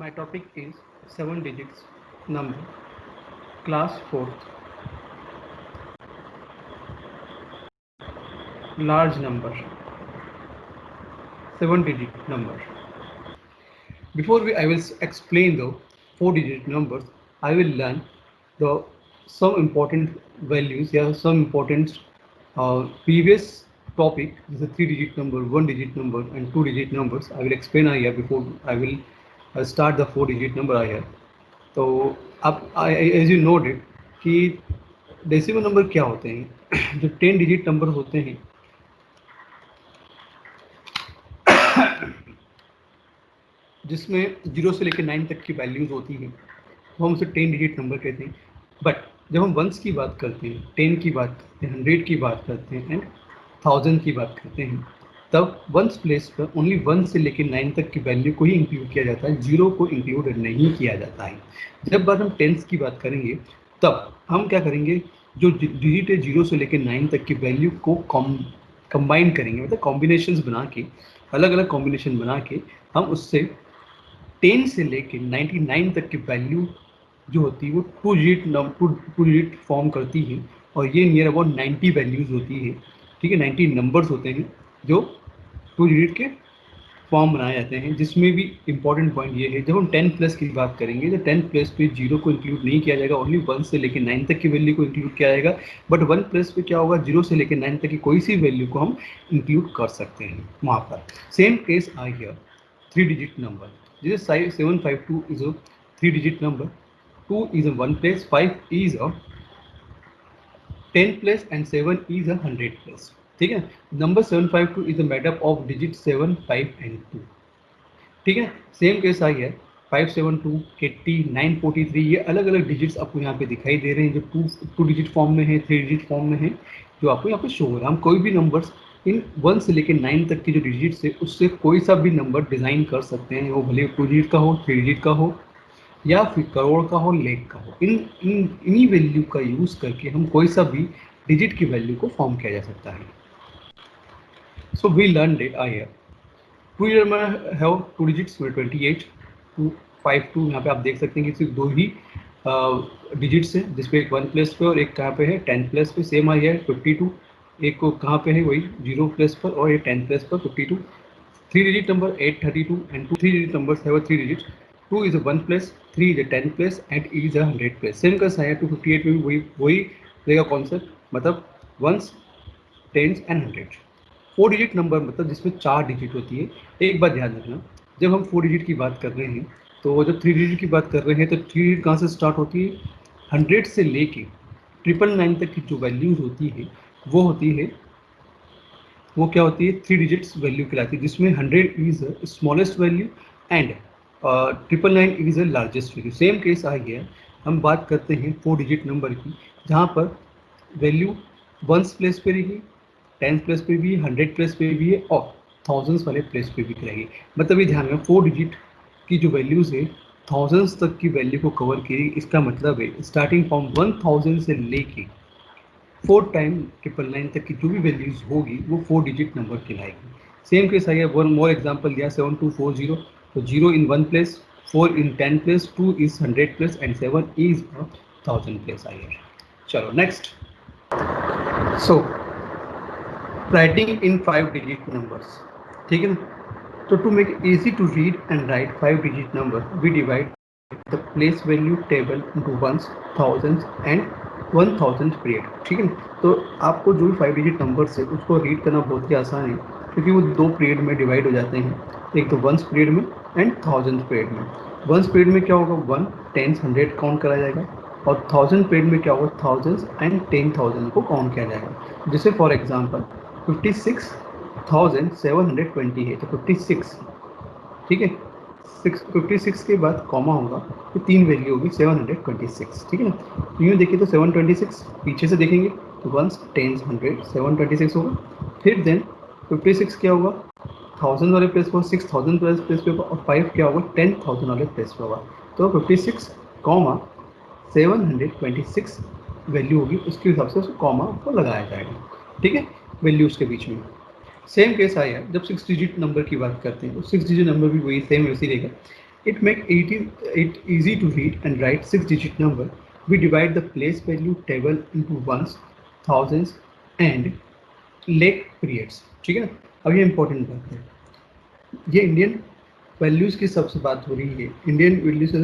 My topic is 7 digits number, class 4th, large number, 7 digit number. Before I will explain the 4 digit numbers, I will learn the some important values, some important previous topic. This is a 3 digit number, 1 digit number and 2 digit numbers. I will explain here before I will start the 4 digit number here. तो अब as you note it कि decimal number क्या होते हैं जो 10 digit number होते हैं जिसमें 0 से लेकर 9 तक की वैल्यूज होती हैं वो हम उसे 10 डिजिट नंबर कहते हैं। बट जब हम वंस की बात करते हैं, 10 की बात करते हैं, 100 की बात करते हैं एंड 1000 की बात करते हैं, तब वंस प्लेस पर ओनली 1 से लेकर 9 तक की वैल्यू को ही इंक्लूड किया जाता है, 0 को इंक्लूड नहीं किया जाता है। जब बात हम टेंस की बात करेंगे तब हम क्या करेंगे, जो डिजिट है 0 से लेकर 9 तक की वैल्यू को कंबाइन करेंगे, मतलब कॉम्बिनेशंस बना के, अलग अलग कॉम्बिनेशन बना के हम उससे 10 से लेके 99 तक की वैल्यू जो होती है वो टू डिजिट फॉर्म करती है और ये नियर अबाउट 90 वैल्यूज होती है। ठीक है, 90 नंबर्स होते हैं जो 2 डिजिट के फॉर्म बनाए जाते हैं। जिसमें भी इंपॉर्टेंट पॉइंट ये है, जब हम 10 प्लस की बात करेंगे तो 10 प्लस पे 0 को इंक्लूड नहीं किया जाएगा, ओनली 1 से लेकर 9 तक की वैल्यू को इंक्लूड किया जाएगा। बट 1 प्लस पे क्या होगा, 0 से लेकर 9 तक की कोई सी वैल्यू को हम इंक्लूड कर सकते हैं वहाँ पर। सेम केस आ here 3 digit number. This is 752 is a 3 digit number, 2 is a 1 place, 5 is a 10 place and 7 is a 100 place. ठीक है, number 752 is a made up of digit 7, 5 and 2. ठीक है, सेम केस आ गया 572, 80, 943, ये अलग अलग डिजिट्स आपको यहाँ पे दिखाई दे रहे हैं जो टू डिजिट फॉर्म में है, 3 डिजिट फॉर्म में है, जो आपको यहाँ पे शो हो रहा है। हम कोई भी नंबर्स इन 1 से लेकर 9 तक की जो डिजिट्स है उससे कोई सा भी नंबर डिज़ाइन कर सकते हैं, वो भले 2 डिजिट का हो, 3 डिजिट का हो या फिर करोड़ का हो, लेख का हो। इन्हीं वैल्यू का यूज़ करके हम कोई सा भी डिजिट की वैल्यू को फॉर्म किया जा सकता है। So we learn it I 2 digit में है 2 डिजिट्स में 28, 252। यहाँ पे आप देख सकते हैं कि सिर्फ 2 ही डिजिट्स हैं, जिसपे एक 1 प्लेस पे और एक कहाँ पे है 10 प्लेस पे। सेम आ गया 52, एक को कहाँ पे है वही 0 प्लेस पर और ये 10 प्लेस पर 52। 3 digit number 832 and 2 3 digit numbers है 3 digit. 2 is a 1 place, 3 is a 10 place and E is a 100 place। Same कैसा है 258 में भी वही रहेगा कॉन्सेप्ट, मतलब ones, tens and 100। 4 digit number मतलब जिसमें 4 डिजिट होती है। एक बात ध्यान रखना, जब हम 4 डिजिट की बात कर रहे हैं तो जब 3 डिजिट की बात कर रहे हैं तो 3 डिजिट कहाँ से स्टार्ट होती है, 100 से लेके 999 तक की जो वैल्यूज होती है वो होती है, वो क्या होती है 3 डिजिट्स वैल्यू कहलाती है, जिसमें 100 is smallest value and 999 is the largest value. Same case आ गया, हम बात करते हैं 4 डिजिट नंबर की, जहाँ पर वैल्यू 1 प्लेस पे रहेगी, 10 प्लेस पे भी, 100 प्लेस पे भी है और थाउजेंड्स वाले प्लेस पे भी रहेगी। मतलब ये ध्यान में 4 डिजिट की जो वैल्यूज है थाउजेंड्स तक की वैल्यू को कवर करेगी। इसका मतलब है स्टार्टिंग फ्रॉम 1000 से लेके 4 टाइम 999 तक की जो भी वैल्यूज होगी वो 4 डिजिट नंबर कहलाएगी। सेम केस आइए, वन मोर एग्जांपल दिया 7240, तो 0 in 1 place, 4 in 10 place, 2 is 100 place and 7 is 1000 place आइए। चलो next, so writing in 5 digit numbers. ठीक है ना, तो to make it easy to read and write 5 digit number we divide the place value table into ones, thousands and 1000 period. ठीक है, तो आपको जो भी 5 डिजिट नंबर्स है उसको रीड करना बहुत ही आसान है, क्योंकि वो 2 पीरियड में डिवाइड हो जाते हैं, एक तो वंस पीरियड में एंड 1000 पीरियड में। वंस पीरियड में क्या होगा, 1, 10, 100 काउंट करा जाएगा और 1000 पीरियड में क्या होगा, थाउजेंड्स एंड 10,000 को काउंट किया जाएगा। जैसे फॉर एग्जाम्पल 56,720 है तो 56, ठीक है, 56 के बाद कॉमा होगा तो 3 वैल्यू होगी 726। ठीक है ना, तो यूँ देखिए तो 726, पीछे से देखेंगे तो 1, 10, 100, 726 होगा। फिर देन 56 क्या होगा, 1000 वाले प्लेस पर 6000 वाले प्लेस पे होगा और 5 क्या होगा, 10,000 वाले प्लेस पे होगा। तो 56, 726 वैल्यू होगी, उसके हिसाब से उसको कॉमा को लगाया जाएगा। ठीक है, वैल्यूज़ के बीच में। सेम केस आया जब 6 डिजिट नंबर की बात करते हैं तो 6 डिजिट नंबर भी वही सेम वैसे रहेगा। It makes it easy to read and write 6-digit number. We divide the place value table into ones, thousands and lakh periods. ठीक है ना? अब ये इम्पोर्टेंट बात है, ये इंडियन वैल्यूज़ की सबसे बात हो रही है। इंडियन वैल्यूज से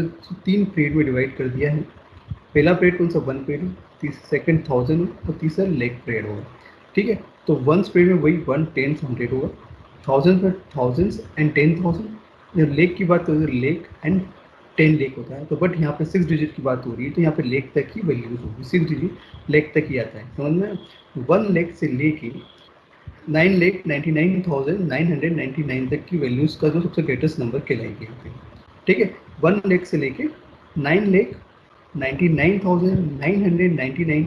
3 पीरियड में डिवाइड कर दिया है। पहला पीरियड कौन सा? 1 पीरियड, सेकंड 1000 और तीसरा लेक पीरियड होगा। ठीक है, तो 1 पीरियड में वही 1 10 100 होगा, 1000 में थाउजेंड्स एंड 10,000। जब लेक की बात करें तो लेक एंड 10 लेक होता है। तो बट यहाँ पे 6 डिजिट की बात हो रही है, तो यहाँ पे लेक तक की वैल्यूज होगी, 6 डिजिट लेक तक ही आता है, समझ में? 1 लेक से लेके 9,99,999 तक की वैल्यूज का जो सबसे ग्रेटेस्ट नंबर कहलाएगी यहाँ पे। ठीक है, 1 लेक से लेके 9,99,999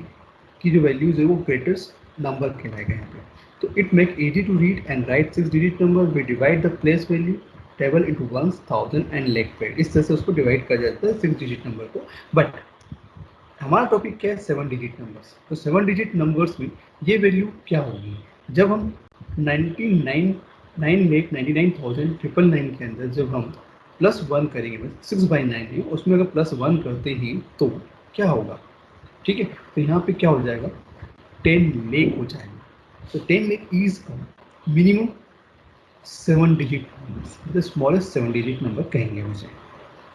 की जो वैल्यूज है वो ग्रेटेस्ट नंबर कहलाएगा यहाँ पे। तो it make easy to read and write 6 digit number. We divide the place value table into ones, thousand and lakh period. इस तरह से उसको डिवाइड कर जाता है 6 डिजिट नंबर को। बट हमारा टॉपिक क्या है? 7 डिजिट नंबर्स। तो 7 डिजिट नंबर्स में ये वैल्यू क्या होगी? जब हम 9,99,999,999 के अंदर जब हम +1 करेंगे, 6/9 है उसमें अगर +1 करते हैं तो क्या होगा? ठीक है, तो यहाँ पे क्या हो जाएगा? 10 लेक हो जाएगा। तो 10 lake is minimum 7 digit number, the smallest 7 digit number कहेंगे उसे।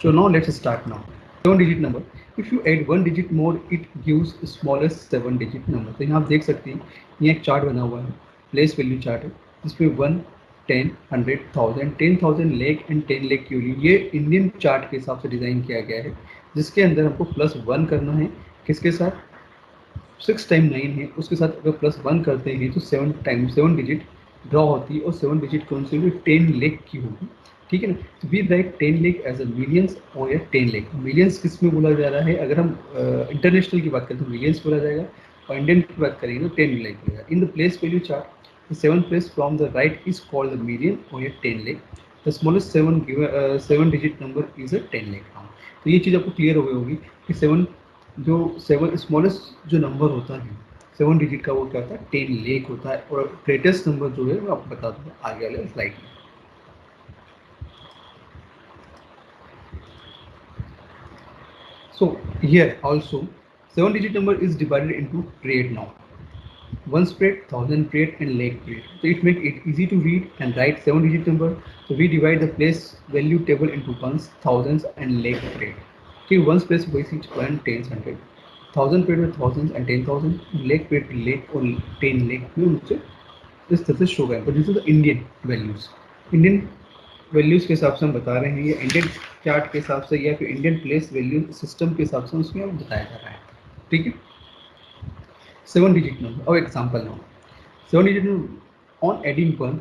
So now let's start now. 7 digit number. If you add 1 digit more, it gives smallest 7 digit number. तो यहाँ आप देख सकते हैं, ये एक चार्ट बना हुआ है, प्लेस वैल्यू चार्ट है, जिसमें 1, 10, 100, 1000, 10,000 लेक एंड 10 लेक की वैल्यू ये इंडियन चार्ट के हिसाब से डिज़ाइन किया गया है, जिसके अंदर हमको +1 करना है। किसके साथ? 6 टाइम 9 है, उसके साथ अगर +1 करते हैं तो 7 डिजिट ड्रॉ होती है, और 7 डिजिट कौन सी होगी? 10 लेक की होगी। ठीक है ना? तो we write 10 lakh as a millions और या 10 लेक। मिलियंस किस में बोला जा रहा है? अगर हम इंटरनेशनल की बात करें तो मिलियंस बोला जाएगा, और इंडियन की बात करेंगे तो 10 लेक बोलेगा। In the place value chart, the 7th place from the right is called the million और या 10 lake. The smallest 7 digit number is a 10 lake. तो ये चीज़ आपको क्लियर हो गई होगी कि 7 स्मॉलेस्ट जो नंबर होता है 7 डिजिट का, वो क्या होता है? 10 लेक होता है। और ग्रेटेस्ट नंबर जो है वो आपको बता दूंगा आगे वाले स्लाइड में। So here also 7 digit number is divided into period now. 1 period, 1000 period and lakh period. So it makes it easy to read and write 7 digit number. So we divide the place value table into ones, thousands and lakh period. Okay, ones place basic 1, 10, 100. 1000 period with thousands and 10,000. Lakh period with lakh or 10 lakh में मुझे इस तरह से show गया। But this is the Indian values. Indian values के हिसाब से हम बता रहे हैं, या इंडियन चार्ट के हिसाब से या फिर इंडियन प्लेस वैल्यू सिस्टम के हिसाब से उसमें हम बताया जा रहा है। ठीक है, 7 डिजिट नंबर। और एग्जांपल लो, 7 digit number on adding 1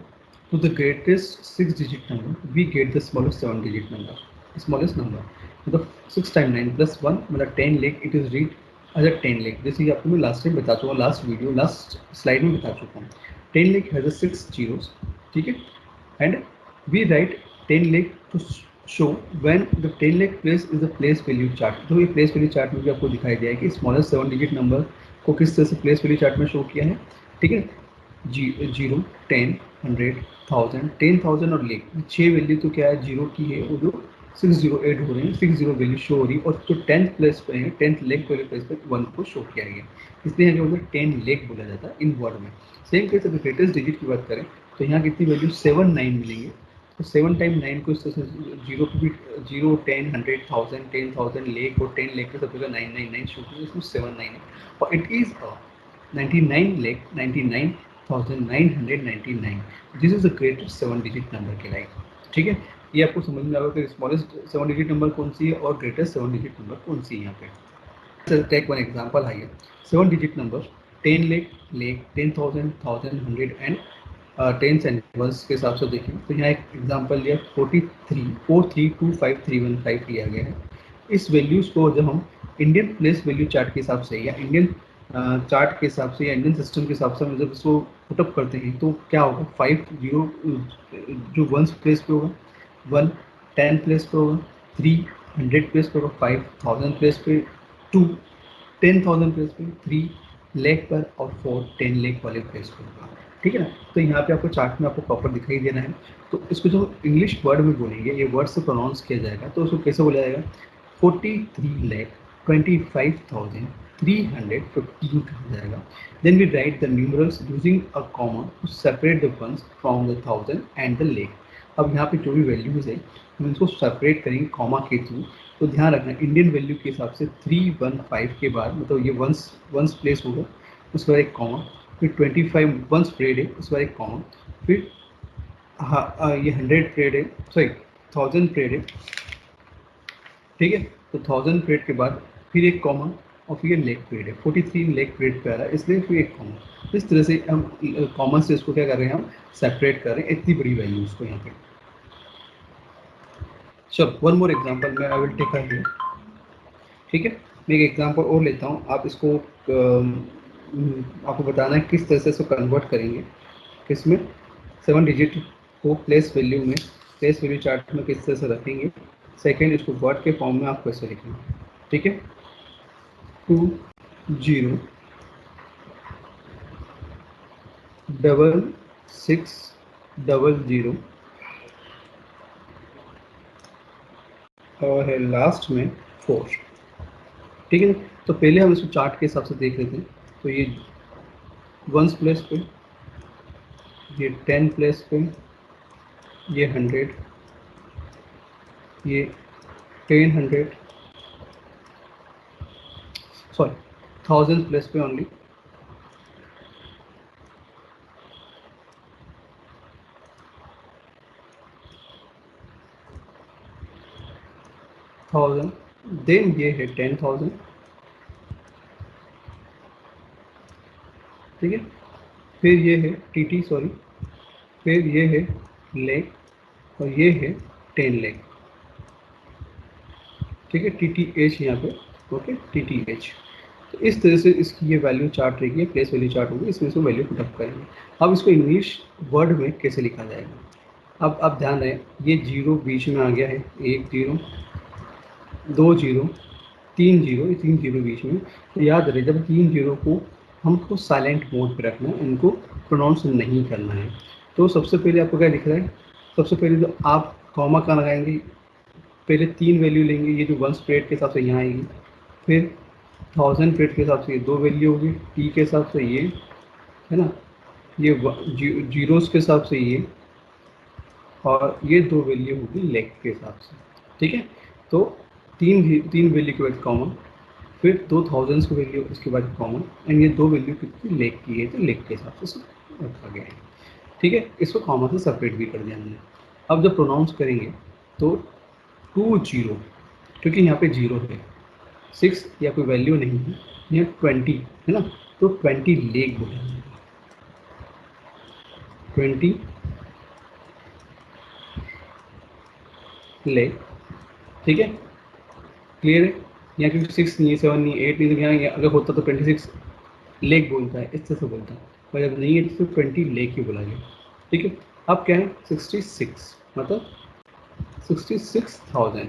to the greatest 6 digit number we get the smallest 7 digit number, smallest number. मतलब 6 टाइम 9 + 1 मतलब 10 lakh. It is read as a 10 lakh. जैसे कि आपको मैं लास्ट टाइम बता चुका हूँ, लास्ट स्लाइड में बता चुका हूँ। 10 लेक हैज अ 6 zeros। ठीक है, and we write 10 lakh to show when the 10 lakh place is the place value chart। तो ये place value chart में भी आपको दिखाई दिया है कि स्मॉलेस्ट 7 डिजिट नंबर को किस तरह से place value chart में शो किया है। ठीक है, 0, 10, 100, 1000, 10,000 और लेक, 6 वैल्यू तो क्या है? 0 की है, वो जो 6 0 ऐड हो रहे हैं, 6 0 वैल्यू शो हो रही है, और जो 10th प्लेस पे है, 10th लेक वाले प्लेस पे 1 को शो किया गया, इसलिए यहाँ जो 10 लेक बोला जाता है इन वर्ड में। सेम कैसे ग्रेटेस्ट डिजिट की बात करें तो यहाँ कितनी वैल्यू? 7 9 मिलेंगे। तो 7 टाइम 9 को इस तरह से 0 को भी 0, 10, 100, 1000, 10,000 लेक और 10 लेक का सब जगह 999 शो किया, इसमें 7 9 है, और it is 99 lake 99,999। This is the greatest 7 digit number के लाइक। ठीक है, ये आपको समझ में आएगा कि स्मॉलेस्ट 7 डिजिट नंबर कौन सी है और ग्रेटेस्ट 7 डिजिट नंबर कौन सी है यहाँ पे। टेक वन एग्जांपल है 7 digit number 10 lakh, 10,000, 1000, 100 and 10 and ones के हिसाब से देखें तो यहाँ एक एग्जांपल लिया 43,4325315 लिया गया है। इस वैल्यूज़ को जब हम इंडियन प्लेस वैल्यू चार्ट के हिसाब से या इंडियन चार्ट के हिसाब से या इंडियन सिस्टम के हिसाब से हम जब इसको पुटअप करते हैं तो क्या होगा? 5 0 जो 1 प्लेस पे होगा, 1 10 प्लेस पे होगा, 3 100 प्लेस पे होगा, 5 1000 प्लेस पे, 2 10,000 प्लेस पे, 3 लेक पर, और 4 10 लेक वाले प्लेस पे होगा। ठीक है ना। तो यहाँ पे आपको चार्ट में आपको प्रॉपर दिखाई देना है। तो इसको जो इंग्लिश वर्ड में बोलेंगे, ये वर्ड से प्रोनाउंस किया जाएगा, तो उसको कैसे बोला जाएगा, 43,25,315 कहा जाएगा। Then we write the numerals using a comma to separate the ones from the thousand and the lakh. अब यहाँ पे जो भी वैल्यूज है हम इसको सेपरेट करेंगे कॉमा के थ्रू। तो ध्यान रखना इंडियन वैल्यू के हिसाब से 315 के बाद, मतलब ये वंस प्लेस होगा, उसके बाद एक कॉमा, फिर 25 वंस परेड है, उसके बाद एक कॉमा, फिर हाँ ये 100 परेड है, सॉरी 1000 परेड है, ठीक है। तो 1000 परेड के बाद फिर एक कॉमा और फिर लेग परेड है, 43 लेग परेड पे आ रहा है, इसलिए फिर एक कॉमा। इस तरह से हम कॉमन से इसको क्या कर रहे हैं, हम सेपरेट कर रहे हैं इतनी बड़ी वैल्यूज को यहाँ पे। चलो वन मोर एग्जांपल मैं I will take a here, ठीक है। मैं एक एग्जांपल और लेता हूँ, आप इसको आपको बताना है किस तरह से इसको कन्वर्ट करेंगे, किसमें 7 डिजिट को प्लेस वैल्यू में, प्लेस वैल्यू चार्ट में किस तरह से रखेंगे। सेकेंड, इसको वर्ड के फॉर्म में आप कैसे लिखेंगे, ठीक है। 206600 और है लास्ट में 4, ठीक है। तो पहले हम इसको चार्ट के हिसाब से देख लेते हैं। तो ये वंस प्लेस पे, ये 10 प्लेस पे, ये 100, ये 10 सॉरी 1000 प्लेस पे ओनली, थाउजेंड, देन ये है 10,000, ठीक है। फिर ये है टीटी, सॉरी, फिर ये है लेग और ये है 10 लेग, ठीक है। TTH यहाँ पे, ओके TTH। तो इस तरह से इसकी ये वैल्यू चार्ट रहेगी, प्लेस वैल्यू चार्ट होगी, इसमें से वैल्यू पुटअप करेंगे। अब इसको इंग्लिश वर्ड में कैसे लिखा जाएगा। अब आप ध्यान रहे, ये जीरो बीच में आ गया है, 1 0 2 0 3 0, ये 3 0 बीच में। तो याद रहे जब 3 0 को हमको साइलेंट मोड पे रखना है, इनको प्रोनाउंस नहीं करना है। तो सबसे पहले आपको क्या दिख रहा है, सबसे पहले तो आप कॉमा कहाँ लगाएंगे, पहले 3 वैल्यू लेंगे, ये जो वंस परेड के हिसाब से यहाँ आएगी, फिर 1000 परेड के हिसाब से ये 2 वैल्यू होगी, टी के हिसाब से ये है ना, ये जीरोस के हिसाब से ये, और ये 2 वैल्यू होगी लेग के हिसाब से, ठीक है। तो तीन वैल्यू के बाद कॉमन, फिर 2000 की वैल्यू इसके बाद कॉमन, एंड ये 2 वैल्यू कितनी लेग की है, तो लेग के हिसाब से रखा गया है, ठीक है। इसको कॉमन से सेपरेट भी कर दिया हमने। अब जब प्रोनाउंस करेंगे तो 2 0, क्योंकि यहाँ पे 0 है, 6 या कोई वैल्यू नहीं है, यहाँ 20 है ना, तो 20 लेग बोलेंगे, 20 लेग, ठीक है। क्लियर है। यहाँ क्योंकि 6 नहीं है, 7 नहीं है, 8 नहीं, तो यहाँ अगर होता तो 26 लेग बोलता है, इस तरह से बोलता है, पर जब नहीं है तो 20 लेग ही बोला गया, ठीक है। अब क्या है 66, मतलब 66,000,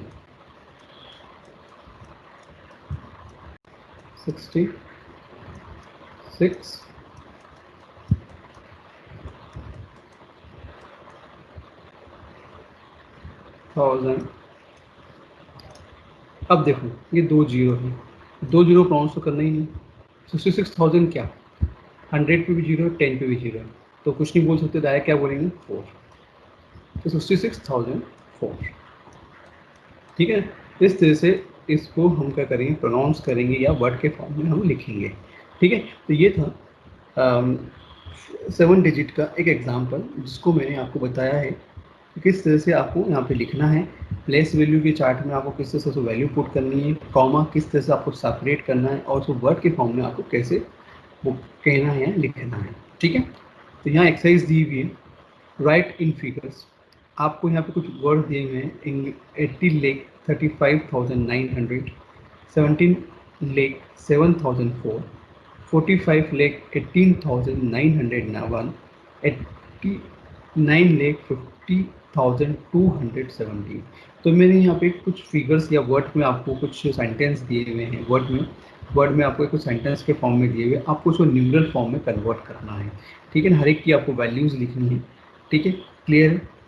66,000। अब देखो ये 2 0 है, 2 0 प्रोनाउंस तो करना ही नहीं, 66,000 क्या, 100 पे भी 0 है, 10 पे भी 0 है, तो कुछ नहीं बोल सकते, डायरेक्ट क्या बोलेंगे 4, तो 66,004, ठीक है। इस तरह से इसको हम क्या करेंगे, प्रोनाउंस करेंगे या वर्ड के फॉर्म में हम लिखेंगे, ठीक है। तो ये था 7 डिजिट का एक एग्जाम्पल, जिसको मैंने आपको बताया है कि किस तरह से आपको यहाँ पे लिखना है, प्लेस वैल्यू के चार्ट में आपको किस तरह से वैल्यू पुट करनी है, कॉमा किस तरह से आपको सेपरेट करना है, और उसको वर्ड के फॉर्म में आपको कैसे वो कहना है या लिखना है, ठीक है। तो यहाँ एक्सरसाइज दी हुई है, राइट इन फिगर्स। आपको यहाँ पे कुछ वर्ड दिए हुए हैं, 80 लेख 35,900, 17 लेख 7,004, 45 लेख 18,901, 89 लेख 50,217। तो मैंने यहाँ पे कुछ फिगर्स या वर्ड में आपको कुछ सेंटेंस दिए हुए हैं वर्ड में, वर्ड में आपको कुछ सेंटेंस के फॉर्म में दिए हुए, आपको उसको न्यूमरल फॉर्म में कन्वर्ट करना है, ठीक है ना। हर एक की आपको वैल्यूज लिखनी है, ठीक है, क्लियर है।